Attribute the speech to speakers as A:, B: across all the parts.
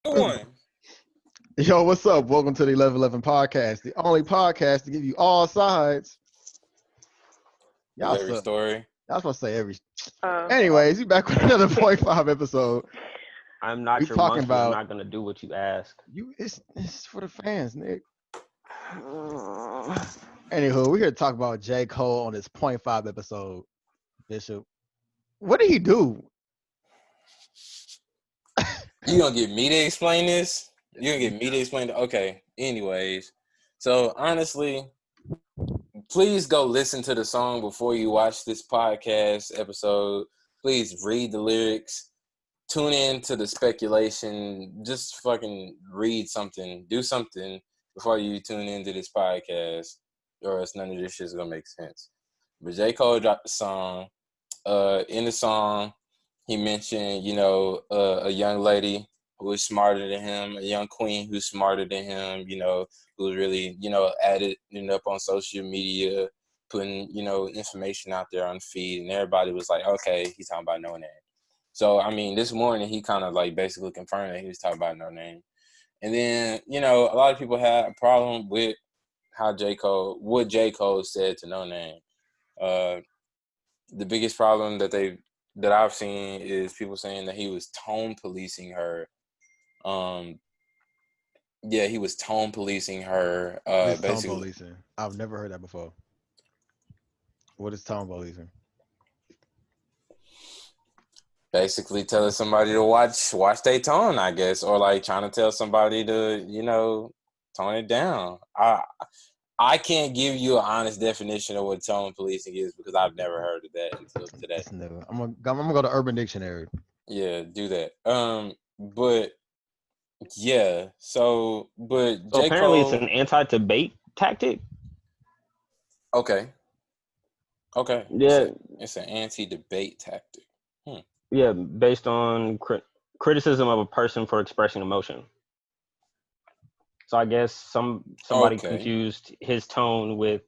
A: One.
B: Yo, what's up? Welcome to the 1111 podcast, the only podcast to give you all sides. Y'all
A: Every
B: suck.
A: story.
B: I was supposed to say every. Anyways, we back with another 0.5 episode.
C: I'm not
B: We
C: your
B: talking
C: monkey.
B: about-
C: I'm not gonna do what you ask.
B: It's for the fans, Nick. Anywho, we're here to talk about J. Cole on this 0.5 episode. Bishop, what did he do?
A: You gonna get me to explain this? You gonna get me to explain it? Okay. Anyways, so honestly, please go listen to the song before you watch this podcast episode. Please read the lyrics. Tune in to the speculation. Just fucking read something. Do something before you tune into this podcast, or else none of this shit's gonna make sense. But J. Cole dropped the song. In the song, he mentioned, a young lady who was smarter than him, a young queen who's smarter than him, who's really, added up on social media, putting, information out there on the feed, and everybody was like, okay, he's talking about No Name. So, I mean, this morning he kind of like basically confirmed that he was talking about No Name. And then, a lot of people had a problem with what J. Cole said to No Name. The biggest problem that I've seen is people saying that he was tone policing her. He was tone policing her.
B: What's
A: Basically,
B: tone policing? I've never heard that before. What is tone policing?
A: basically telling somebody to watch their tone, I guess, or like trying to tell somebody to, tone it down. I can't give you an honest definition of what tone policing is because I've never heard of that until today.
B: That's new. I'm gonna go to Urban Dictionary.
A: Yeah, do that. But yeah, so J.
C: Apparently,
A: Cole,
C: it's an anti-debate tactic.
A: Okay.
C: Yeah,
A: It's an anti-debate tactic.
C: yeah, based on criticism of a person for expressing emotion. So I guess somebody confused his tone with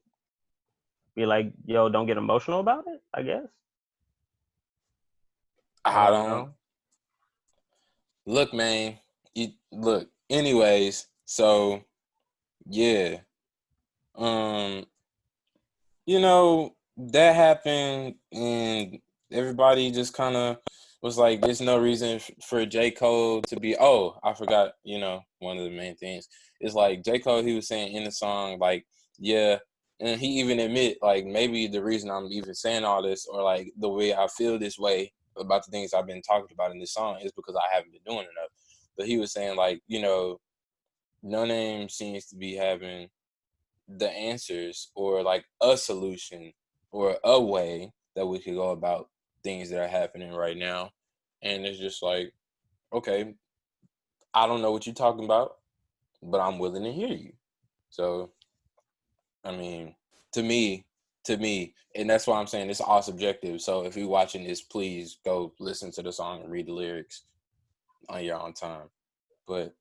C: be like, yo, don't get emotional about it, I guess.
A: I don't know. Look, man. Look. Anyways, so yeah. That happened and everybody just kind of was like, there's no reason for J. Cole to be, I forgot, one of the main things. It's like J. Cole, he was saying in the song, like, yeah, and he even admit, like, maybe the reason I'm even saying all this or, like, the way I feel this way about the things I've been talking about in this song is because I haven't been doing enough. But he was saying, like, No Name seems to be having the answers or, like, a solution or a way that we could go about things that are happening right now. And it's just like, okay, I don't know what you're talking about, but I'm willing to hear you. So, I mean, to me, and that's why I'm saying it's all subjective. So if you're watching this, please go listen to the song and read the lyrics on your own time. But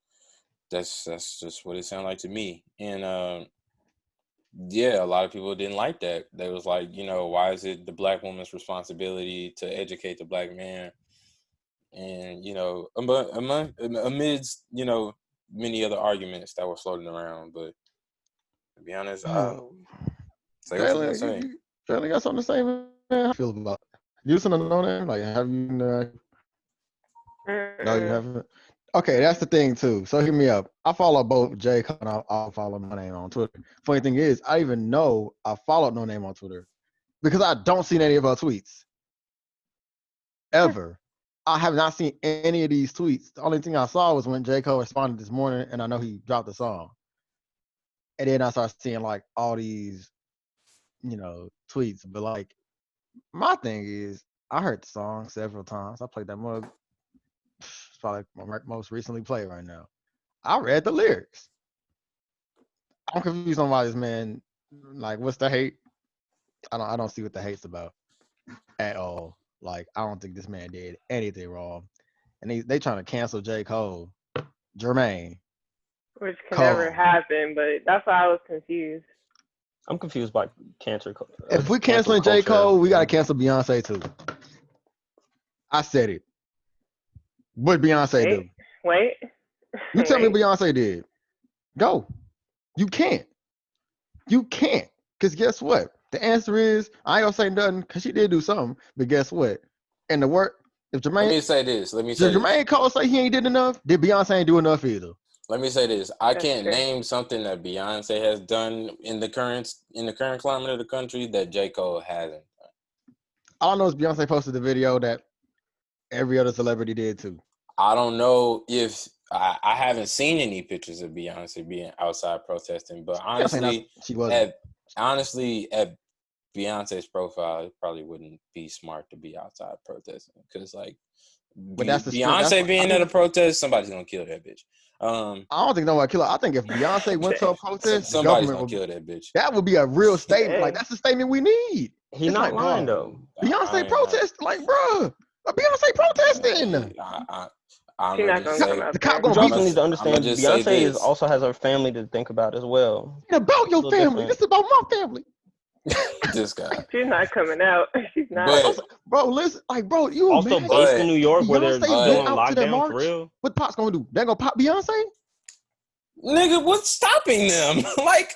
A: that's just what it sounded like to me. And a lot of people didn't like that. They was like, why is it the black woman's responsibility to educate the black man? And, amidst, many other arguments that were floating around. But to be honest, say what you're saying.
B: Fairly got something to say, man. How you feel about it? You listen to No Name? Like, have you? No, you haven't. Okay, that's the thing too. So hear me up. I follow both J. Cole and I'll follow No Name on Twitter. Funny thing is, I even know I followed No Name on Twitter because I don't see any of her tweets ever. I have not seen any of these tweets. The only thing I saw was when J. Cole responded this morning, and I know he dropped the song. And then I started seeing like all these, tweets. But like, my thing is, I heard the song several times. I played that mug. It's probably my most recently played right now. I read the lyrics. I'm confused on why this man, like, what's the hate? I don't see what the hate's about at all. Like, I don't think this man did anything wrong. And they trying to cancel J. Cole. Jermaine.
D: Which can never happen, but that's why I was confused.
C: I'm confused by cancer.
B: If we canceling J. Cole, we gotta cancel Beyonce too. I said it. What Beyonce do?
D: Wait.
B: You tell me Beyonce did. Go. You can't. You can't. Because guess what? The answer is, I ain't gonna say nothing because she did do something, but guess what? In the work, if Jermaine...
A: Let me say this.
B: Jermaine Cole say he ain't did enough, then Beyonce ain't do enough either.
A: Let me say this. I can't name something that Beyonce has done in the current climate of the country that J. Cole hasn't done.
B: All I know is Beyonce posted the video that every other celebrity did too.
A: I don't know if I haven't seen any pictures of Beyonce being outside protesting, but honestly,
B: she wasn't.
A: At Beyonce's profile, it probably wouldn't be smart to be outside protesting because, like,
B: but that's the
A: Beyonce being at a protest, somebody's gonna kill that bitch.
B: I don't think nobody kill her. I think if Beyonce went to a protest,
A: somebody's gonna kill that bitch.
B: That would be a real statement. Like, that's the statement we need.
C: He's not lying though.
B: Beyonce protest, like, bruh, Beyonce protesting.
D: She's not gonna come out.
C: You also need to understand Beyonce also has her family to think about as well.
B: It's about your family. This is about my family.
A: This guy.
D: She's not coming out. She's not.
B: Bro, listen, like, bro, you
C: also based in New York where they're doing lockdown for real.
B: What Pop's gonna do? They're gonna pop Beyonce?
A: Nigga, what's stopping them? Like,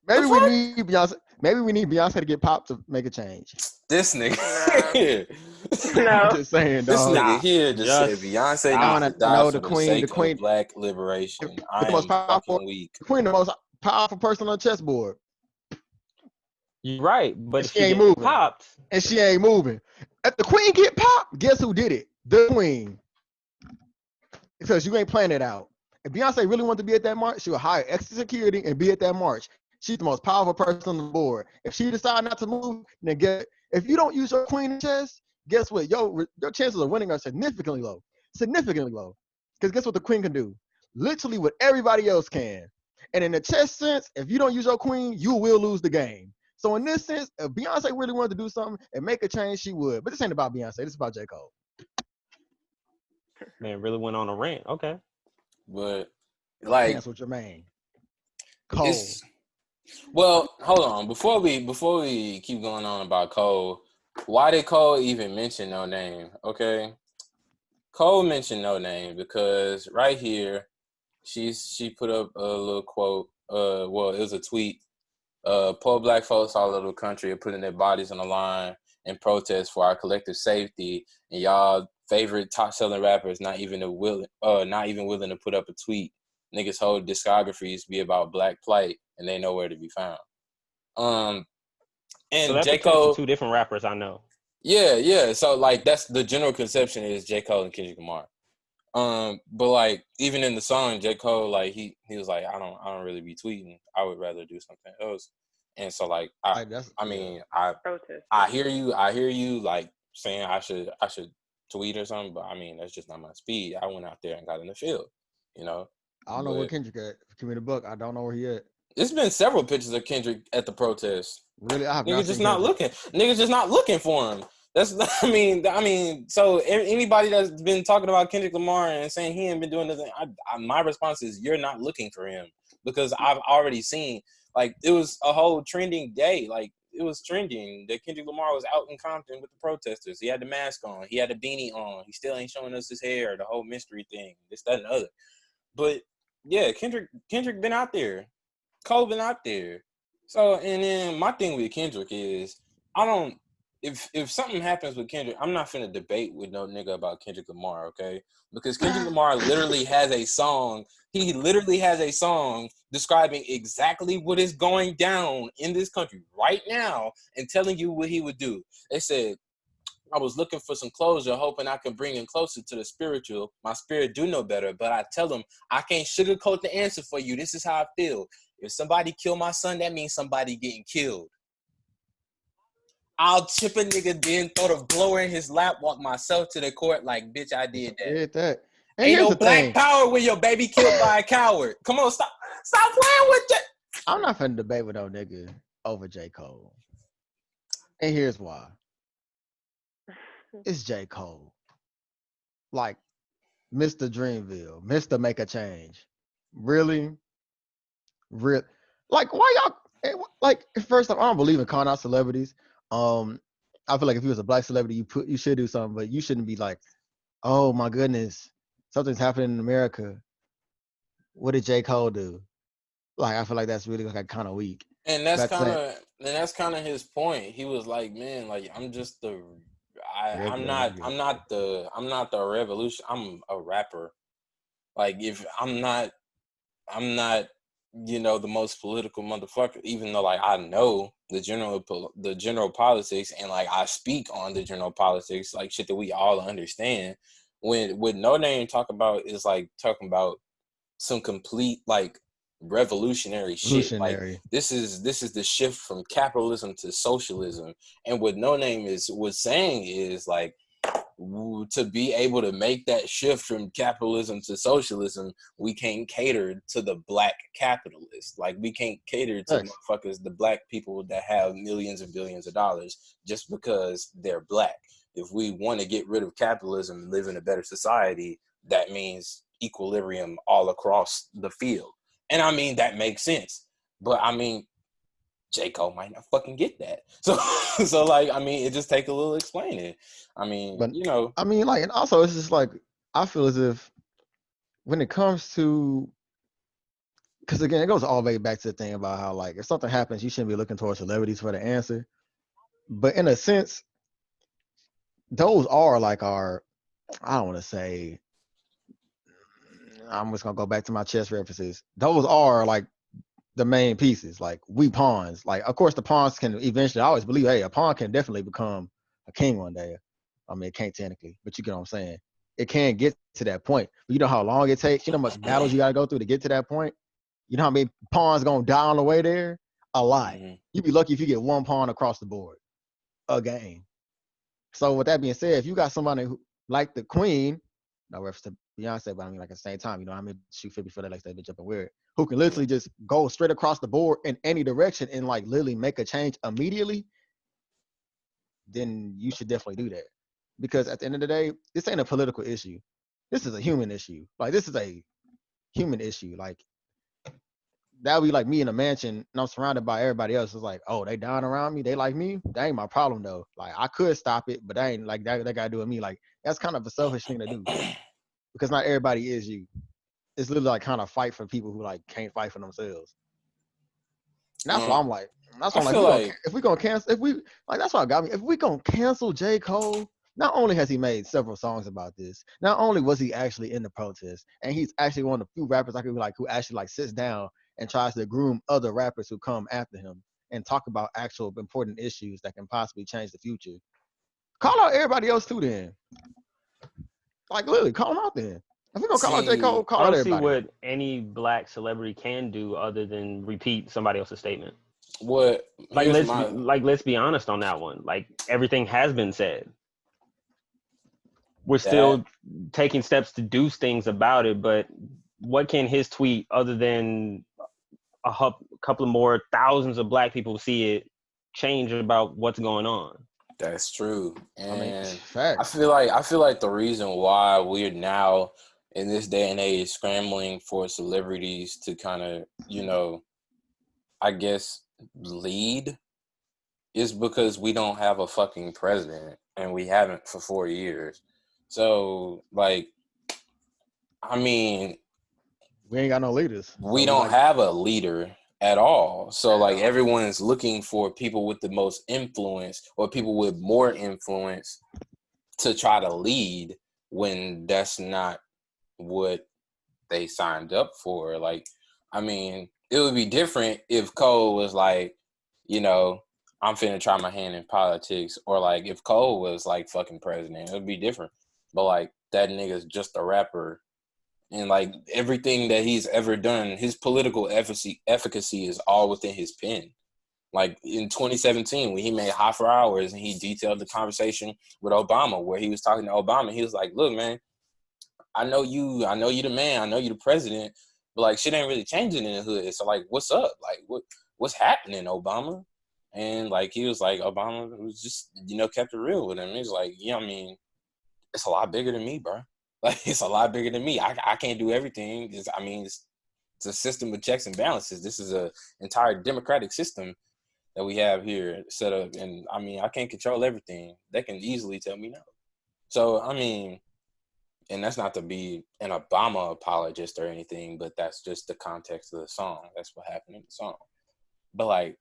B: maybe we need Beyonce. Maybe we need Beyonce to get Pop to make a change.
A: This nigga.
D: No.
B: I'm just saying,
A: this nigga here just said Beyonce needs to die for the queen of black liberation. I am fucking weak.
B: The queen, the most powerful person on the chessboard.
C: You're right, but
B: she ain't moving.
C: Popped,
B: and she ain't moving. If the queen get popped, guess who did it? The queen. Because you ain't playing it out. If Beyonce really wanted to be at that march, she would hire extra security and be at that march. She's the most powerful person on the board. If she decide not to move, then if you don't use your queen in chess, guess what? Your chances of winning are significantly low. Significantly low. Because guess what the queen can do? Literally what everybody else can. And in the chess sense, if you don't use your queen, you will lose the game. So in this sense, if Beyonce really wanted to do something and make a change, she would. But this ain't about Beyonce. This is about J. Cole.
C: Man, really went on a rant. Okay.
A: But, like...
B: That's what Jermaine. Cole.
A: Well, hold on. Before we keep going on about Cole, why did Cole even mention no name? Okay. Cole mentioned no name because right here, she put up a little quote. Well, it was a tweet. Poor black folks all over the country are putting their bodies on the line in protest for our collective safety, and y'all favorite top-selling rappers not even willing to put up a tweet. Niggas' whole discographies be about black plight, and they nowhere to be found. And
C: so that's
A: J. Cole,
C: two different rappers I know.
A: Yeah. So like that's the general conception is J. Cole and Kendrick Lamar. But like even in the song, J. Cole, like he was like, I don't really be tweeting. I would rather do something else. And so like I hear you like saying I should tweet or something, but I mean that's just not my speed. I went out there and got in the field, you know.
B: I don't know where Kendrick at. Give me the book. I don't know where he at.
A: It's been several pictures of Kendrick at the protest.
B: Really, I have
A: Niggas just not looking. Niggas just not looking for him. That's I mean. So anybody that's been talking about Kendrick Lamar and saying he ain't been doing nothing, my response is you're not looking for him because I've already seen. Like it was a whole trending day. Like it was trending that Kendrick Lamar was out in Compton with the protesters. He had the mask on. He had the beanie on. He still ain't showing us his hair. The whole mystery thing. This, that, and the other. But yeah, Kendrick been out there. Cole been out there. So, and then my thing with Kendrick is, if something happens with Kendrick, I'm not finna debate with no nigga about Kendrick Lamar, okay? Because Kendrick Lamar literally has a song. He literally has a song describing exactly what is going down in this country right now and telling you what he would do. They said, I was looking for some closure, hoping I could bring him closer to the spiritual. My spirit do know better, but I tell him, I can't sugarcoat the answer for you. This is how I feel. If somebody kill my son, that means somebody getting killed. I'll chip a nigga, then throw the blower in his lap, walk myself to the court like, bitch, I did that. Ain't no black power when your baby killed by a coward. Come on, stop playing with it.
B: I'm not finna debate with no nigga over J. Cole. And here's why. It's J. Cole. Like, Mr. Dreamville, Mr. Make a Change. Really? Like, why y'all, like, first off, I don't believe in calling out celebrities. I feel like if you was a black celebrity, you should do something, but you shouldn't be like, oh my goodness, something's happening in America. What did J. Cole do? Like, I feel like that's really like kind of weak.
A: And that's kind of his point. He was like, man, like I'm just I'm not the revolution. I'm a rapper. Like if I'm not, the most political motherfucker, even though like I know the general politics and like I speak on the general politics, like shit that we all understand. When what No Name talk about is like talking about some complete like revolutionary shit. Like this is the shift from capitalism to socialism. And what No Name was saying is like, to be able to make that shift from capitalism to socialism, we can't cater to the black capitalists. Like we can't cater to motherfuckers, the black people that have millions and billions of dollars just because they're black. If we want to get rid of capitalism and live in a better society, that means equilibrium all across the field. And I mean, that makes sense. But I mean, J. Cole might not fucking get that. So like, I mean, it just take a little explaining. I mean,
B: but, I mean, like, and also it's just like, I feel as if when it comes to, because again, it goes all the way back to the thing about how like, if something happens, you shouldn't be looking towards celebrities for the answer. But in a sense, those are like I don't want to say, I'm just going to go back to my chess references. Those are like the main pieces, like we pawns. Like, of course, the pawns can eventually, I always believe, hey, a pawn can definitely become a king one day. I mean, it can't technically, but you get what I'm saying. It can get to that point. But you know how long it takes? You know how much battles you got to go through to get to that point? You know how many pawns going to die on the way there? A lot. Mm-hmm. You'd be lucky if you get one pawn across the board a game. So with that being said, if you got somebody who, like the queen, no reference to Beyonce, but I mean, like at the same time, you know, I mean, shoot 50 for that, like that bitch up and weird, who can literally just go straight across the board in any direction and like literally make a change immediately, then you should definitely do that. Because at the end of the day, this ain't a political issue. This is a human issue. Like, this is a human issue. Like, that would be like me in a mansion and I'm surrounded by everybody else. It's like, oh, they dying around me. They like me. That ain't my problem though. Like, I could stop it, but that ain't like that got to do with me. Like, that's kind of a selfish thing to do because not everybody is you. It's literally like kind of fight for people who like can't fight for themselves. And that's why I'm like, that's why I'm like, if we gonna cancel, if we like, that's why got me. If we gonna cancel J. Cole, not only has he made several songs about this, not only was he actually in the protest, and he's actually one of the few rappers I could be like who actually like sits down and tries to groom other rappers who come after him and talk about actual important issues that can possibly change the future. Call out everybody else too then. Like literally, call them out then. If we're gonna call out J. Cole, call out everybody.
C: I don't see what any black celebrity can do other than repeat somebody else's statement.
A: What?
C: Like let's be honest on that one. Like everything has been said. We're still taking steps to do things about it, but what can his tweet, other than a couple of more thousands of black people see it, change about what's going on?
A: That's true. And I feel like the reason why we're now in this day and age scrambling for celebrities to kind of, you know, I guess lead is because we don't have a fucking president and we haven't for 4 years. So like, I mean,
B: we ain't got no leaders.
A: We don't have a leader at all. So like everyone is looking for people with the most influence or people with more influence to try to lead when that's not what they signed up for. Like, I mean, it would be different if Cole was like, you know, I'm finna try my hand in politics, or like if Cole was like fucking president, it would be different. But like that nigga's just a rapper. And like everything that he's ever done, his political efficacy is all within his pen. Like in 2017, when he made Hot for Hours and he detailed the conversation with Obama, where he was talking to Obama, he was like, "Look, man, I know you the man, I know you the president, but like shit ain't really changing in the hood. So like, what's up? Like, what's happening, Obama?" And like he was like, Obama was just, you know, kept it real with him. He was like, "Yeah, I mean, it's a lot bigger than me, bro. Like, it's a lot bigger than me. I can't do everything. It's a system of checks and balances. This is a entire democratic system that we have here set up. And I mean, I can't control everything. They can easily tell me no. So, I mean, and that's not to be an Obama apologist or anything, but that's just the context of the song. That's what happened in the song. But like,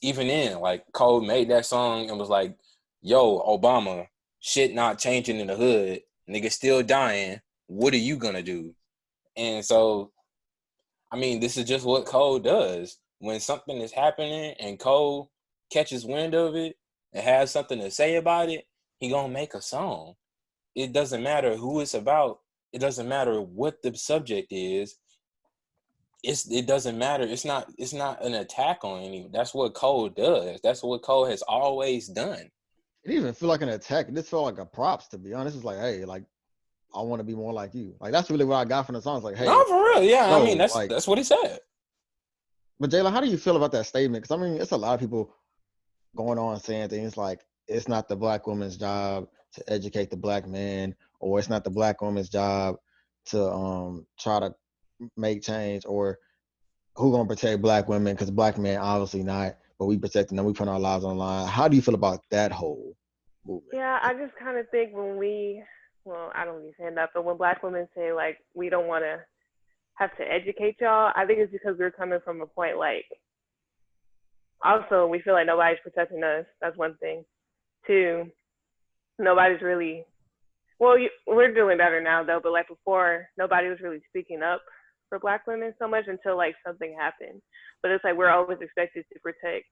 A: even then, like Cole made that song and was like, yo, Obama, shit not changing in the hood, nigga still dying, what are you gonna do? And so, I mean, this is just what Cole does. When something is happening and Cole catches wind of it and has something to say about it, he gonna make a song. It doesn't matter who it's about. It doesn't matter what the subject is. It doesn't matter. It's not an attack on anyone. That's what Cole does. That's what Cole has always done.
B: It didn't even feel like an attack. It just felt like a props, to be honest. It's like, hey, like, I want to be more like you. Like, that's really what I got from the song. It's like, hey.
A: No, for real. Yeah,
B: no,
A: I mean, that's what he said.
B: But Jayla, how do you feel about that statement? Because I mean, it's a lot of people going on saying things like, it's not the black woman's job to educate the black man, or it's not the black woman's job to try to make change, or who gonna protect black women, because black men obviously not, but we protecting them, we putting our lives on the line. How do you feel about that whole movement?
D: Yeah, I just kind of think I don't be saying that, but when black women say like, we don't want to have to educate y'all, I think it's because we're coming from a point like, also we feel like nobody's protecting us. That's one thing. Two, nobody's really, we're doing better now though, but like before, nobody was really speaking up for black women so much until like something happened. But it's like we're always expected to protect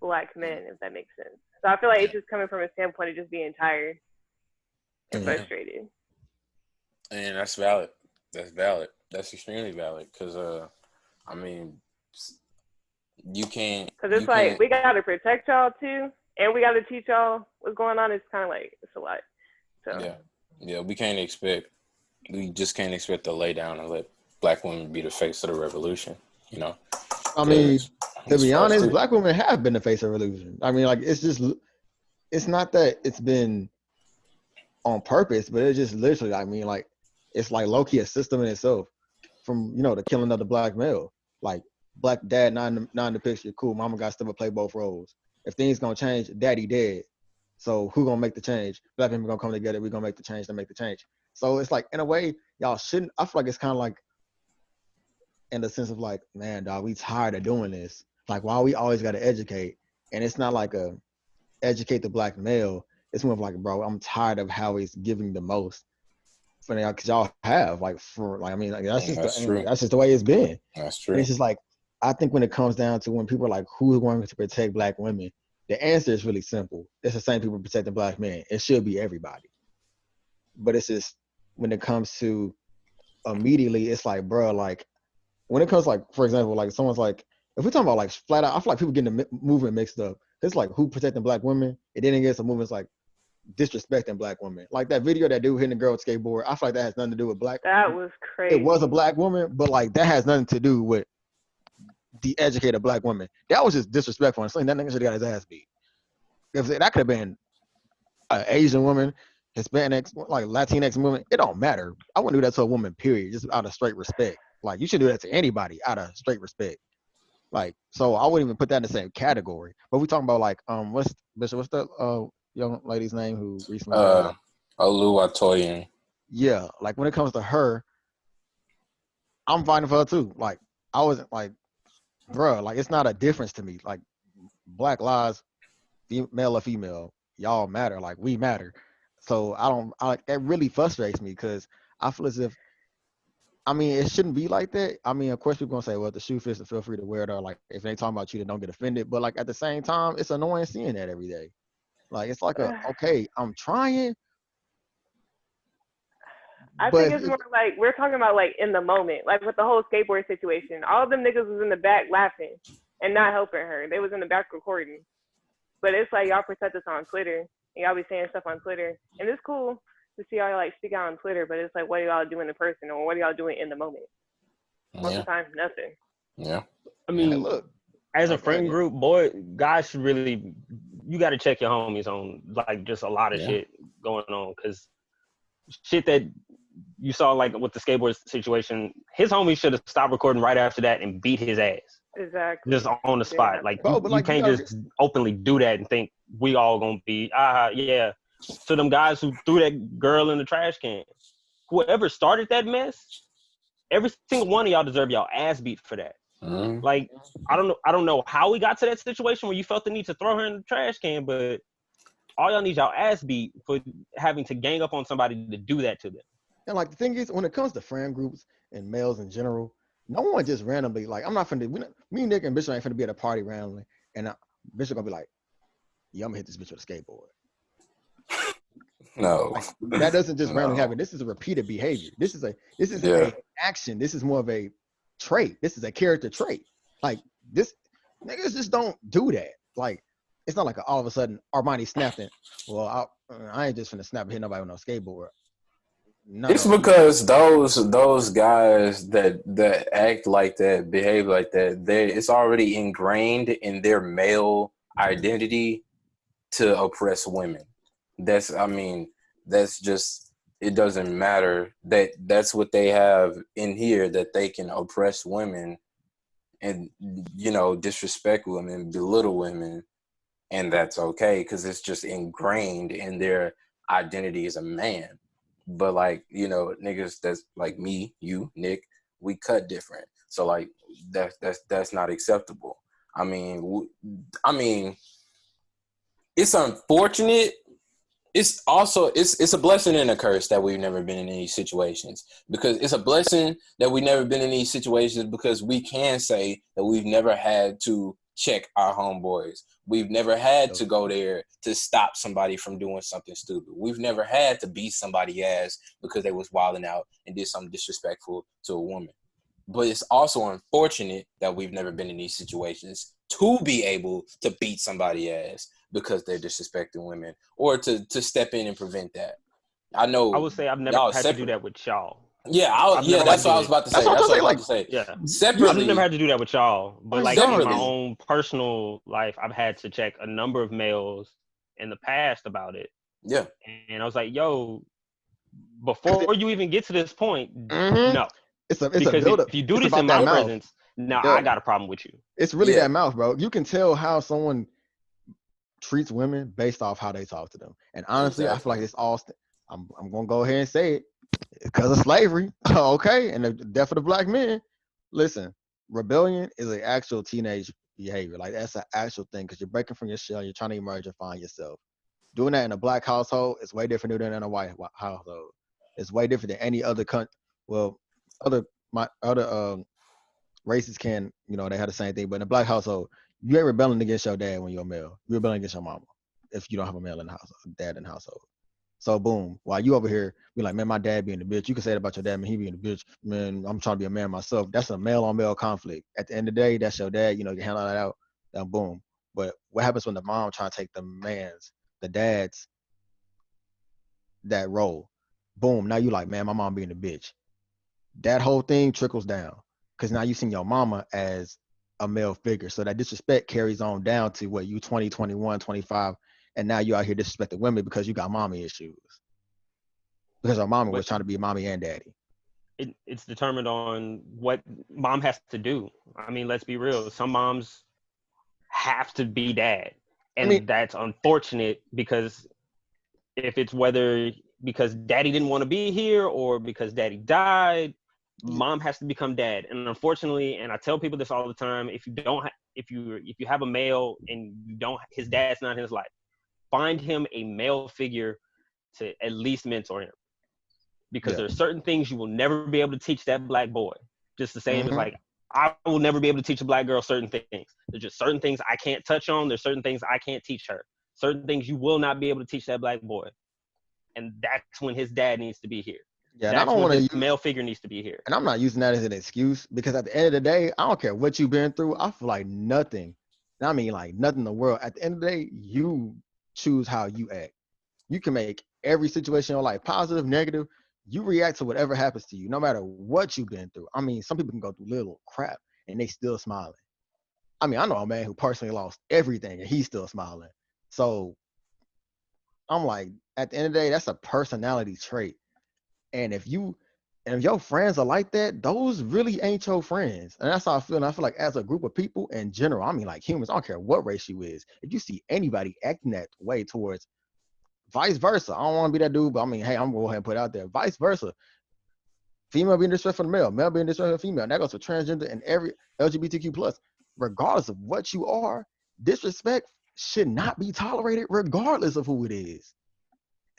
D: black men, if that makes sense. So I feel like it's just coming from a standpoint of just being tired and frustrated.
A: And that's valid. That's valid. That's extremely valid. Because I mean, you can't.
D: Because it's like we gotta protect y'all too, and we gotta teach y'all what's going on. It's kind of like it's a lot. So
A: yeah, we just can't expect to lay down and let black women be the face of the revolution. You know.
B: I mean, to be honest, black women have been the face of the revolution. I mean, like it's not that it's been on purpose, but it's just literally, I mean, like, it's like low-key a system in itself. From, the killing of the black male. Like, black dad not in the picture, cool, mama got to still play both roles. If things gonna change, daddy dead. So who gonna make the change? Black people gonna come together, we gonna make the change to make the change. So it's like, in a way, y'all shouldn't, I feel like it's kind of like, in the sense of like, man, dog, we tired of doing this. Like, why we always gotta educate? And it's not like a educate the black male. It's more of like, bro, I'm tired of how he's giving the most. Because y'all have, like, I mean, like, that's just the way it's been.
A: That's true.
B: And it's just like, I think when it comes down to when people are like, who's going to protect black women, the answer is really simple. It's the same people protecting black men. It should be everybody. But it's just, when it comes to immediately, it's like, bro, like, when it comes like, for example, like someone's like, if we're talking about like flat out, I feel like people getting the movement mixed up. It's like, who protecting black women? And then it gets a movement like disrespecting black women. Like that video that dude hitting the girl with skateboard, I feel like that has nothing to do with black.
D: That was crazy.
B: It was a black woman, but like that has nothing to do with the educated black woman. That was just disrespectful. And that nigga should have got his ass beat. If that could have been an Asian woman, Hispanic, like Latinx woman, it don't matter. I wouldn't do that to a woman, period, just out of straight respect. Like, you should do that to anybody out of straight respect. Like, so I wouldn't even put that in the same category. But we talking about like, what's the young lady's name who recently died?
A: Oluwatoyin.
B: Yeah, like when it comes to her, I'm fighting for her too. Like, I wasn't like, bruh, like it's not a difference to me. Like, black lives, male or female, y'all matter. Like, we matter. So that really frustrates me because I feel as if, I mean, it shouldn't be like that. I mean, of course, people gonna say, well, if the shoe fits, feel free to wear it. Or like, if they talking about you, then don't get offended. But like at the same time, it's annoying seeing that every day. Like, it's like okay, I'm trying.
D: I think it's more like we're talking about like in the moment, like with the whole skateboard situation. All of them niggas was in the back laughing and not helping her. They was in the back recording. But it's like y'all protect us on Twitter and y'all be saying stuff on Twitter, and it's cool to see y'all like speak out on Twitter, but it's like, what are y'all doing in person, or what are y'all doing in the moment? Most of the time, nothing.
A: Yeah.
C: I mean, look, as a friend group, guys should really, you got to check your homies on like just a lot of shit going on, because shit that you saw like with the skateboard situation, his homies should have stopped recording right after that and beat his ass.
D: Exactly.
C: Just on the spot.
D: Yeah.
C: Like, you can't just openly do that and think we all gonna be, yeah. To them guys who threw that girl in the trash can. whoever started that mess, every single one of y'all deserve y'all ass beat for that. Like, I don't know how we got to that situation where you felt the need to throw her in the trash can, but all y'all need y'all ass beat for having to gang up on somebody to do that to them.
B: And like the thing is, when it comes to friend groups and males in general, no one just randomly, like, I'm not finna, me, Nick, and Bishop ain't finna be at a party randomly, and Bishop gonna be like, yeah, I'm gonna hit this bitch with a skateboard.
A: No,
B: like, that doesn't just randomly happen. This is a repeated behavior. This is a action. This is more of a trait. This is a character trait. Like, this niggas just don't do that. Like, it's not like all of a sudden Armani snapped it. Well, I ain't just finna snap and hit nobody with no skateboard. No,
A: it's because those guys that act like that, behave like that, it's already ingrained in their male identity to oppress women. That's just, it doesn't matter. That's what they have in here, that they can oppress women and, you know, disrespect women, belittle women, and that's okay because it's just ingrained in their identity as a man. But like, you know, niggas that's like me, you, Nick, we cut different. So like that's not acceptable. I mean, it's unfortunate. It's also it's a blessing and a curse that we've never been in these situations, because it's a blessing that we've never been in these situations because we can say that we've never had to check our homeboys. We've never had to go there to stop somebody from doing something stupid. We've never had to beat somebody's ass because they was wilding out and did something disrespectful to a woman. But it's also unfortunate that we've never been in these situations to be able to beat somebody's ass because they're disrespecting women, or to step in and prevent that. I know.
C: I would say I've never had to do that with y'all.
A: Yeah, that's what I was about to say. That's what I was about to say.
C: Yeah,
A: separately.
C: I've never had to do that with y'all, but like
A: separately.
C: in my own personal life, I've had to check a number of males in the past about it.
A: Yeah,
C: and I was like, yo, before you even get to this point, no.
B: It's a
C: because
B: build-up.
C: If you do this in my presence, now I got a problem with you.
B: It's really that mouth, bro. You can tell how someone treats women based off how they talk to them. And honestly, I feel like it's all. I'm gonna go ahead and say it because of slavery, okay, and the death of the black men. Listen, rebellion is an actual teenage behavior. Like, that's an actual thing because you're breaking from your shell. You're trying to emerge and find yourself. Doing that in a black household is way different than in a white household. It's way different than any other country. Well, other races can, you know, they have the same thing, but in a black household, you ain't rebelling against your dad when you're a male. You're rebelling against your mama if you don't have a male in the house, dad in the household. So boom, while you over here be like, man, my dad being a bitch. You can say it about your dad, man, he being a bitch. Man, I'm trying to be a man myself. That's a male on male conflict. At the end of the day, that's your dad. You know, you handle that out. Then boom. But what happens when the mom trying to take the dad's that role? Boom. Now you like, man, my mom being a bitch. That whole thing trickles down because now you seen your mama as a male figure. So that disrespect carries on down to what, you 20, 21, 25. And now you out here disrespecting women because you got mommy issues. Because our mama was trying to be mommy and daddy.
C: It's determined on what mom has to do. I mean, let's be real. Some moms have to be dad. And that's unfortunate because if it's whether because daddy didn't want to be here or because daddy died, mom has to become dad. And unfortunately, and I tell people this all the time, if you have a male and his dad's not in his life, find him a male figure to at least mentor him. Because there are certain things you will never be able to teach that black boy. Just the same as like, I will never be able to teach a black girl certain things. There's just certain things I can't touch on. There's certain things I can't teach her. Certain things you will not be able to teach that black boy. And that's when his dad needs to be here.
B: Yeah,
C: that's when his male figure needs to be here.
B: And I'm not using that as an excuse because at the end of the day, I don't care what you've been through. I feel like nothing. I mean, like nothing in the world. At the end of the day, you choose how you act. You can make every situation in your life positive, negative. You react to whatever happens to you, no matter what you've been through. I mean, some people can go through little crap and they still smiling. I mean, I know a man who personally lost everything and he's still smiling. So I'm like, at the end of the day, that's a personality trait. And if your friends are like that, those really ain't your friends. And that's how I feel. And I feel like as a group of people in general, I mean, like humans, I don't care what race you is. If you see anybody acting that way towards vice versa, I don't want to be that dude, but I mean, hey, I'm going to go ahead and put it out there. Vice versa. Female being disrespectful to male, male being disrespectful to female. And that goes for transgender and every LGBTQ plus. Regardless of what you are, disrespect should not be tolerated regardless of who it is.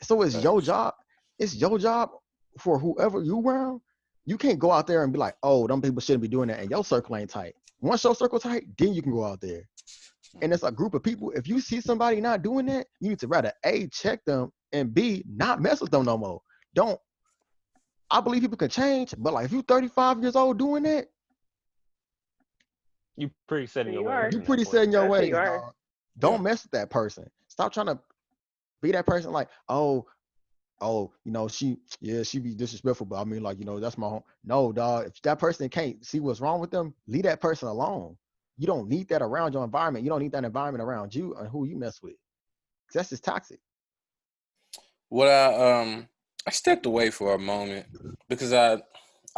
B: So it's your job. It's your job for whoever you around. You can't go out there and be like, oh, them people shouldn't be doing that, and your circle ain't tight. Once your circle tight, then you can go out there. And it's a group of people. If you see somebody not doing that, you need to rather A, check them, and B, not mess with them no more. I believe people can change, but like if you 35 years old doing that,
C: you pretty set in your ways.
B: You pretty set in your ways, dog. Don't mess with that person. Stop trying to be that person like, oh, she be disrespectful, but I mean, like, that's my home. No, dog. If that person can't see what's wrong with them, leave that person alone. You don't need that around your environment. You don't need that environment around you and who you mess with. That's just toxic.
A: What I stepped away for a moment because I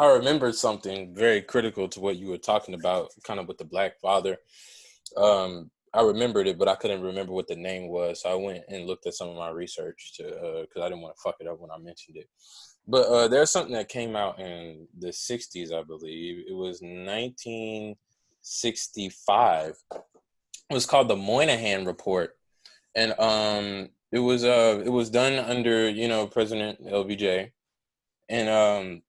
A: remembered something very critical to what you were talking about, kind of with the Black father. I remembered it, but I couldn't remember what the name was. So I went and looked at some of my research because I didn't want to fuck it up when I mentioned it. But there's something that came out in the 60s, I believe. It was 1965. It was called the Moynihan Report. And it was done under, President LBJ. And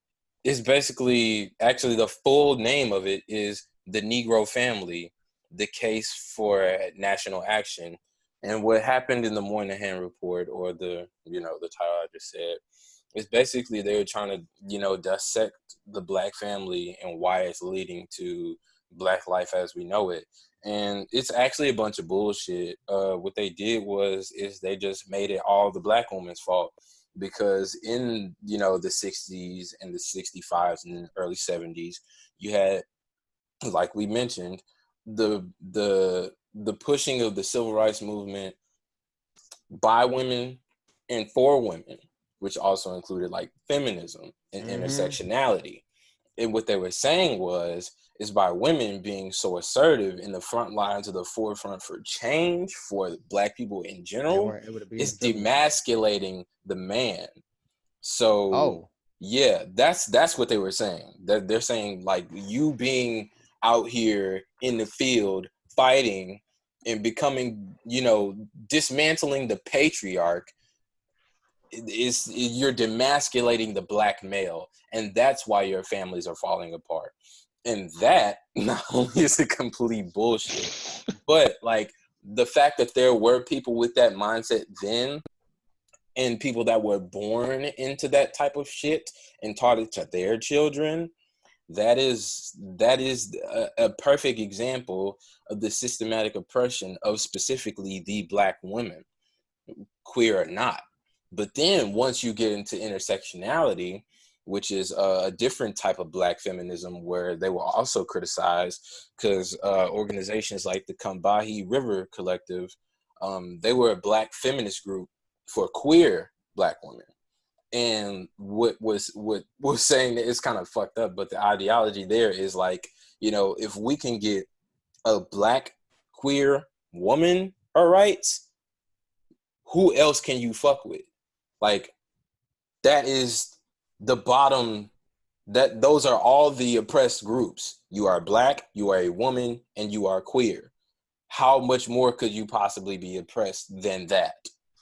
A: it's basically, actually the full name of it is The Negro Family, the Case for National Action. And what happened in the Moynihan Report, or the title I just said, is basically they were trying to, dissect the Black family and why it's leading to Black life as we know it. And it's actually a bunch of bullshit. What they did is they just made it all the Black woman's fault, because in, the 60s and the 65s and early 70s, you had, like we mentioned, the pushing of the civil rights movement by women and for women, which also included like feminism and intersectionality. And what they were saying is by women being so assertive in the front lines of the forefront for change for Black people in general, it's demasculating the man. So yeah, that's what they were saying. They're saying like you being out here in the field fighting and becoming, dismantling the patriarch you're demasculating the Black male, and that's why your families are falling apart. And that not only is a complete bullshit, but like the fact that there were people with that mindset then, and people that were born into that type of shit and taught it to their children, that is a perfect example of the systematic oppression of specifically the Black women, queer or not. But then once you get into intersectionality, which is a different type of Black feminism, where they will also criticize, because organizations like the Combahee River Collective, they were a Black feminist group for queer Black women. And what was saying that it's kind of fucked up, but the ideology there is like, if we can get a Black queer woman her rights, who else can you fuck with? Like, that is the bottom, those are all the oppressed groups. You are Black, you are a woman, and you are queer. How much more could you possibly be oppressed than that?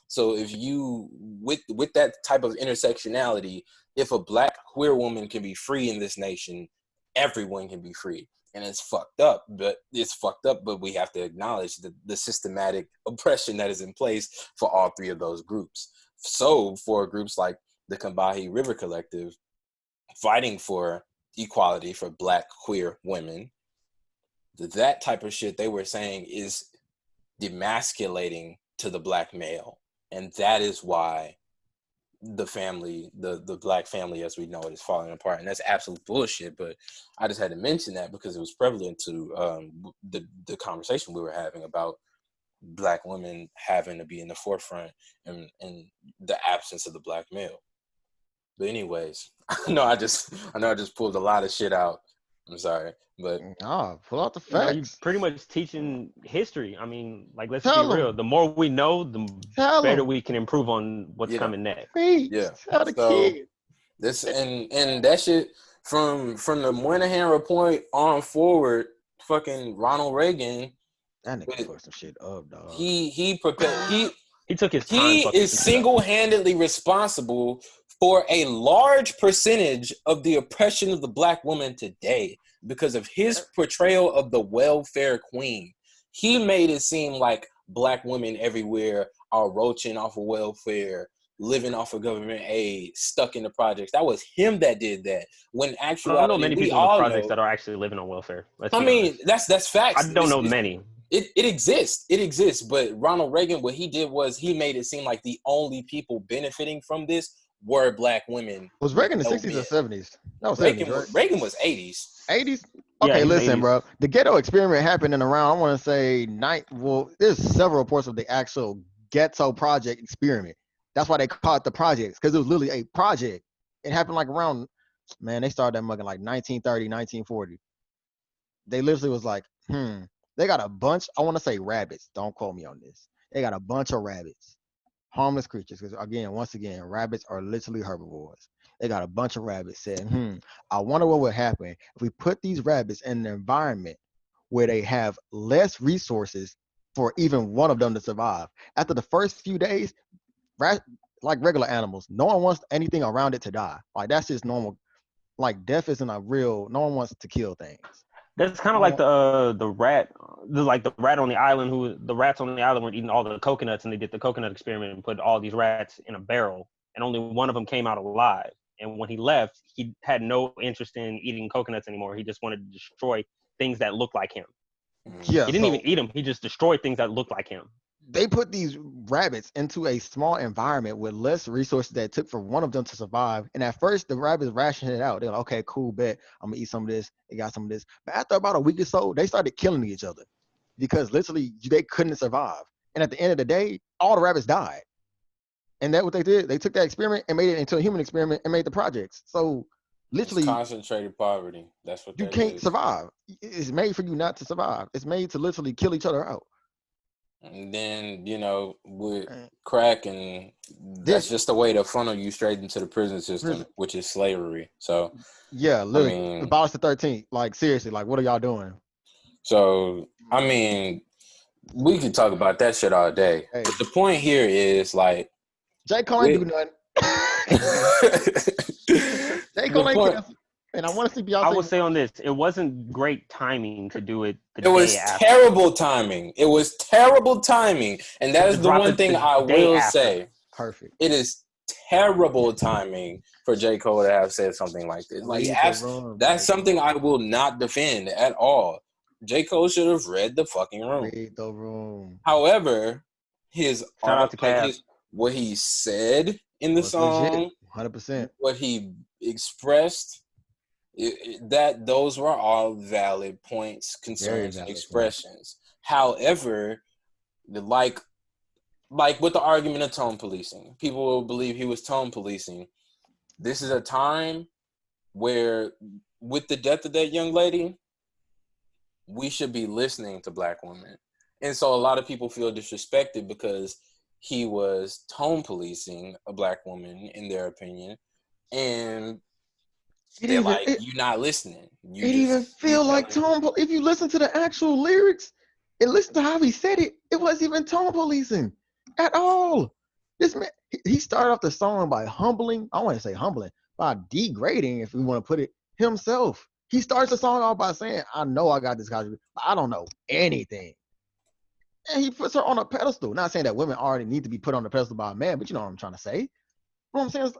A: So if you, with that type of intersectionality, if a Black queer woman can be free in this nation, everyone can be free. And it's fucked up, but we have to acknowledge the systematic oppression that is in place for all three of those groups. So for groups like the Combahee River Collective, fighting for equality for Black queer women, that type of shit they were saying is demasculating to the Black male. And that is why the family, the Black family as we know it, is falling apart. And that's absolute bullshit. But I just had to mention that because it was prevalent to the conversation we were having about Black women having to be in the forefront and the absence of the Black male. But anyways, I know I just pulled a lot of shit out. I'm sorry, but
B: pull out the facts.
C: You're pretty much teaching history. I mean, like, let's be real. The more we know, the better we can improve on what's coming next.
B: Tell the kids.
A: And that shit from the Moynihan Report on forward, fucking Ronald Reagan.
B: That nigga fucked some shit up, dog.
A: He prepared.
C: He took his time.
A: He is single-handedly responsible for a large percentage of the oppression of the black woman today because of his portrayal of the welfare queen. He made it seem like black women everywhere are roaching off of welfare, living off of government aid, stuck in the projects. That was him that did that. When actually,
C: I don't know many people in the projects that are actually living on welfare.
A: That's facts.
C: I don't know many.
A: It exists. But Ronald Reagan, what he did was he made it seem like the only people benefiting from this were black women.
B: Was Reagan the 60s or 70s? That was
A: Reagan,
B: 70s, right?
A: Reagan was 80s.
B: 80s? Okay,
C: yeah,
B: listen,
C: 80s.
B: bro. The ghetto experiment happened in around, I want to say, there's several reports of the actual ghetto project experiment. That's why they call it the projects, because it was literally a project. It happened like around, man, they started that mugging like 1930, 1940. They literally was like, they got a bunch, I want to say rabbits. Don't quote me on this. They got a bunch of rabbits, harmless creatures. Because once again, rabbits are literally herbivores. They got a bunch of rabbits saying, I wonder what would happen if we put these rabbits in an environment where they have less resources for even one of them to survive. After the first few days, like regular animals, no one wants anything around it to die. Like, that's just normal. Like, death isn't a real, no one wants to kill things.
C: That's kind of like the rat on the island the rats on the island were eating all the coconuts, and they did the coconut experiment and put all these rats in a barrel, and only one of them came out alive. And when he left, he had no interest in eating coconuts anymore. He just wanted to destroy things that looked like him.
B: Yeah,
C: he didn't even eat them. He just destroyed things that looked like him.
B: They put these rabbits into a small environment with less resources that it took for one of them to survive. And at first, the rabbits rationed it out. They're like, okay, cool, bet. I'm going to eat some of this. They got some of this. But after about a week or so, they started killing each other because literally they couldn't survive. And at the end of the day, all the rabbits died. And that's what they did. They took that experiment and made it into a human experiment and made the projects. So literally,
A: it's concentrated poverty. That's what
B: you can't survive. It's made for you not to survive. It's made to literally kill each other out.
A: And then, with crack, and that's just a way to funnel you straight into the prison system, which is slavery. So,
B: yeah, literally, abolish the 13th. Like, seriously, like, what are y'all doing? So,
A: we could talk about that shit all day. Hey. But the point here is, like,
B: J. Cole ain't do nothing. J. Cole ain't do nothing. And I want to see Beyonce.
C: I will say on this, it wasn't great timing to do it the day
A: after. It was terrible timing. It was terrible timing. And that is the one thing I will say.
B: Perfect.
A: It is terrible timing for J. Cole to have said something like this. Like, that's something I will not defend at all. J. Cole should have read the fucking room.
B: Read the room.
A: However,
C: what
A: he said in the song,
B: 100%,
A: what he expressed, those were all valid points, concerns, and expressions. Points. However, like with the argument of tone policing, people will believe he was tone policing. This is a time where, with the death of that young lady, we should be listening to black women. And so a lot of people feel disrespected because he was tone policing a black woman, in their opinion. And they're like, you're not listening.
B: It even feel like tone. If you listen to the actual lyrics and listen to how he said it, it wasn't even tone policing at all. This man, he started off the song by humbling. I want to say humbling, by degrading, if we want to put it, himself. He starts the song off by saying, I know I got this guy, but I don't know anything. And he puts her on a pedestal. Not saying that women already need to be put on a pedestal by a man, but you know what I'm trying to say. You know what I'm saying?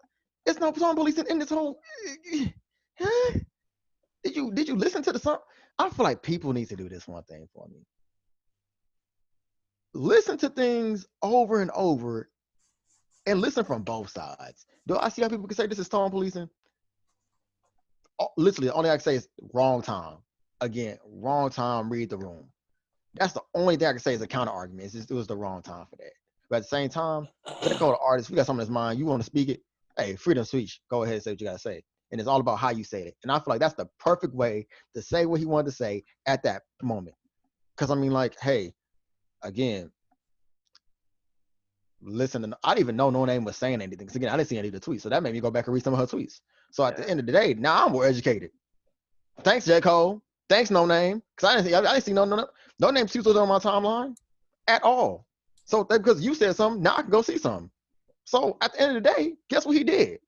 B: It's no tone policing in this whole. Huh? Did you listen to the song? I feel like people need to do this one thing for me. Listen to things over and over and listen from both sides. Do I see how people can say this is tone policing? Literally, the only I can say is wrong time. Again, wrong time, read the room. That's the only thing I can say is a counter argument. It was the wrong time for that. But at the same time, J. Cole, the artist, we got something in his mind. You want to speak it? Hey, freedom of speech. Go ahead and say what you got to say. And it's all about how you say it. And I feel like that's the perfect way to say what he wanted to say at that moment. Because, hey, again, listen. I didn't even know No Name was saying anything. Because again, I didn't see any of the tweets. So that made me go back and read some of her tweets. So at the end of the day, now I'm more educated. Thanks, J. Cole. Thanks, No Name. Because I didn't see no name tweets on my timeline at all. So because you said something, now I can go see something. So at the end of the day, guess what he did?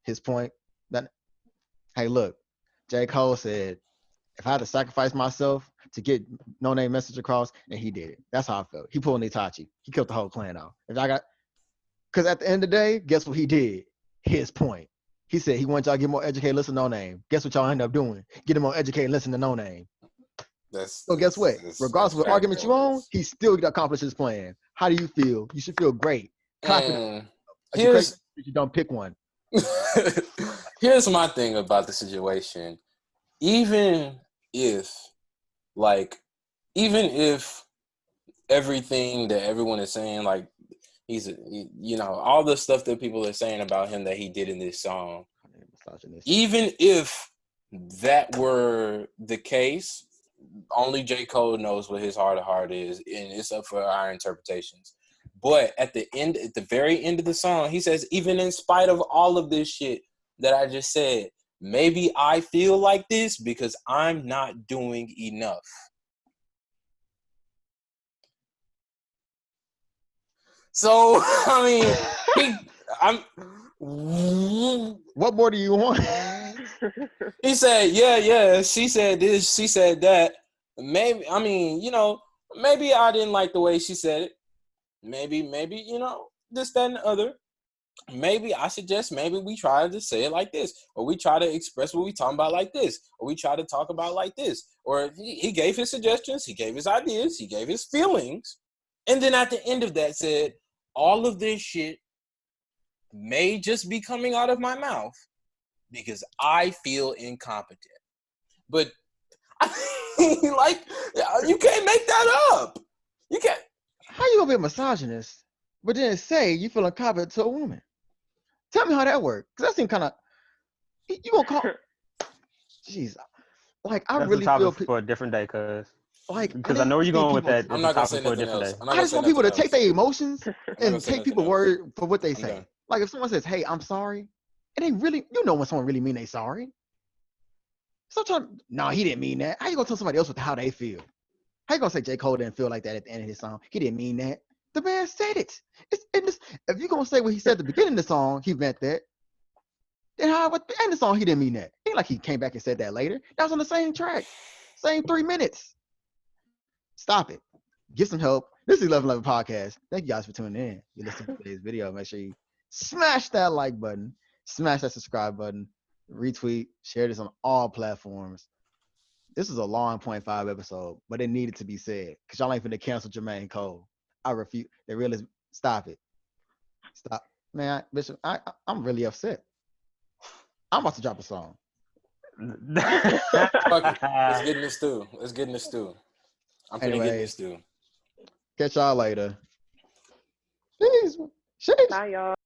B: His point that, hey, look, J. Cole said, if I had to sacrifice myself to get No Name message across, and he did it. That's how I felt. He pulled an Itachi. He killed the whole clan out. Because at the end of the day, guess what he did? His point. He said he wanted y'all to get more educated, listen to No Name. Guess what y'all end up doing? Get him more educated, listen to No Name. So guess what? Regardless of what argument you own, he still accomplished his plan. How do you feel? You should feel great. Confident. You don't pick one.
A: Here's my thing about the situation. Even if everything that everyone is saying, like all the stuff that people are saying about him that he did in this song, even if that were the case, only J. Cole knows what his heart of heart is, and it's up for our interpretations. But at the very end of the song, he says, even in spite of all of this shit that I just said, maybe I feel like this because I'm not doing enough. So, I mean,
B: what more do you want?
A: He said, yeah, she said this, she said that. Maybe, maybe I didn't like the way she said it. Maybe, this, that, and the other. Maybe I suggest maybe we try to say it like this, or we try to express what we talking about like this, or we try to talk about like this. Or he gave his suggestions, he gave his ideas, he gave his feelings. And then at the end of that said, all of this shit may just be coming out of my mouth because I feel incompetent. But you can't make that up. You can't.
B: How you gonna be a misogynist, but then say you feel incompetent to a woman? Tell me how that works. Because that seems kind of, you gonna call, jeez. Like, I
C: That's
B: really
C: a topic
B: feel
C: for a different day, because
B: I
C: know where you're going with that.
A: I'm not gonna say nothing else.
B: I just want people to take their emotions and take people's word for what they say. Like, if someone says, hey, I'm sorry, and they really, when someone really mean they sorry. Sometimes, no, he didn't mean that. How you gonna tell somebody else how they feel? How you gonna say J. Cole didn't feel like that at the end of his song? He didn't mean that. The man said it. If you're gonna say what he said at the beginning of the song, he meant that. Then how at the end of the song he didn't mean that? It ain't like he came back and said that later. That was on the same track, same 3 minutes. Stop it. Get some help. This is 1111 Podcast. Thank you guys for tuning in. You listen to today's video. Make sure you smash that like button, smash that subscribe button, retweet, share this on all platforms. This is a long 0.5 episode, but it needed to be said because y'all ain't finna cancel Jermaine Cole. I refuse. They really stop it. Stop, man, Bishop. I'm really upset. I'm about to drop a song.
A: Fuck it. Let's get in this stew. I'm finna get in this stew.
B: Catch y'all later. Jeez.
D: Bye, y'all.